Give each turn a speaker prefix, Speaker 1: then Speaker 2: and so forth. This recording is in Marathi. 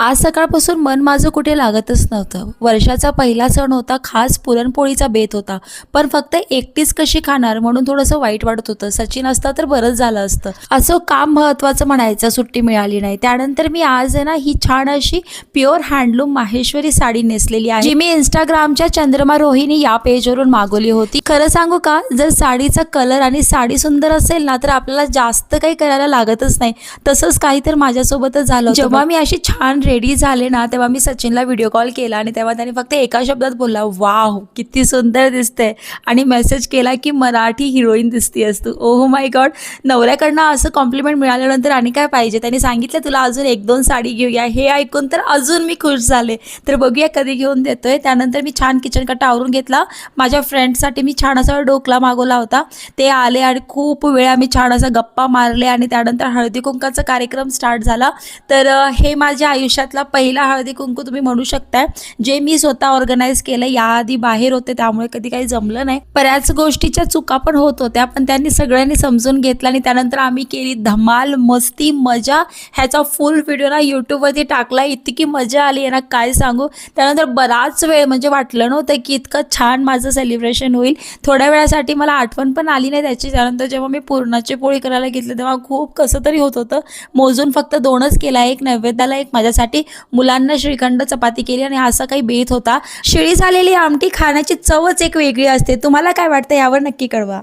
Speaker 1: आज सकाळपासून मन माझं कुठे लागतच नव्हतं. वर्षाचा पहिला सण होता, खास पुरणपोळीचा बेत होता. पण फक्त एकटीच कशी खाणार म्हणून थोडंसं वाईट वाटत होतं. सचिन असता तर बरंच झालं असतं. असं काम महत्त्वाचं म्हणायचं, सुट्टी मिळाली नाही. त्यानंतर मी आज आहे ना ही छान अशी प्युअर हँडलूम माहेश्वरी साडी नेसलेली आहे, जी मी इंस्टाग्रामच्या चंद्रमा रोहिणी या पेजवरून मागवली होती. खरं सांगू का, जर साडीचा कलर आणि साडी सुंदर असेल ना तर आपल्याला जास्त काही करायला लागतच नाही. तसंच काही तर माझ्यासोबतच झालं होतं. जेव्हा मी अशी छान रेडी झाले ना तेव्हा मी सचिनला व्हिडिओ कॉल केला आणि तेव्हा त्याने फक्त एका शब्दात बोलला, वाव किती सुंदर दिसते, आणि मेसेज केला की मराठी हिरोईन दिसतीयस तू. ओह माय गॉड, नवऱ्याकडनं असं कॉम्प्लिमेंट मिळाल्यानंतर आणि काय पाहिजे. त्यांनी सांगितलं तुला अजून 1-2 साडी घेऊया, हे ऐकून तर अजून मी खुश झाले. तर बघूया कधी घेऊन देतोय. त्यानंतर मी छान किचन कट्टा आवरून घेतला. माझ्या फ्रेंडसाठी मी छान असा डोकला मागवला होता. ते आले आणि खूप वेळ आम्ही छान असा गप्पा मारले आणि त्यानंतर हळदी कुंकाचा कार्यक्रम स्टार्ट झाला. तर हे माझ्या आयुष्यातला पहिला हळदी कुंकू तुम्ही म्हणू शकताय, जे मी स्वतः ऑर्गनाईज केलं. याआधी बाहेर होते त्यामुळे कधी काही जमलं नाही. बऱ्याच गोष्टीच्या चुका पण होत होत्या, पण त्यांनी सगळ्यांनी समजून घेतलं आणि त्यानंतर आम्ही केली धमाल, मस्ती, मजा. ह्याचा फुल व्हिडिओ ना यूट्यूबवरती टाकला. इतकी मजा आली आहे ना काय सांगू. त्यानंतर बराच वेळ म्हणजे वाटलं नव्हतं की इतकं छान माझं सेलिब्रेशन होईल. थोड्या वेळासाठी मला आठवण पण आली नाही त्याची. त्यानंतर जेव्हा मी पुरणाची पोळी करायला घेतली तेव्हा खूप कसं तरी होत होतं. मोजून फक्त 2च केला, एक नैवेद्याला, एक माझ्यासाठी. मुलांना श्रीखंड चपाती केली आणि असा काही बेत होता. शिळी झालेली आमटी खाण्याची चवच एक वेगळी असते. तुम्हाला काय वाटतं यावर नक्की कळवा.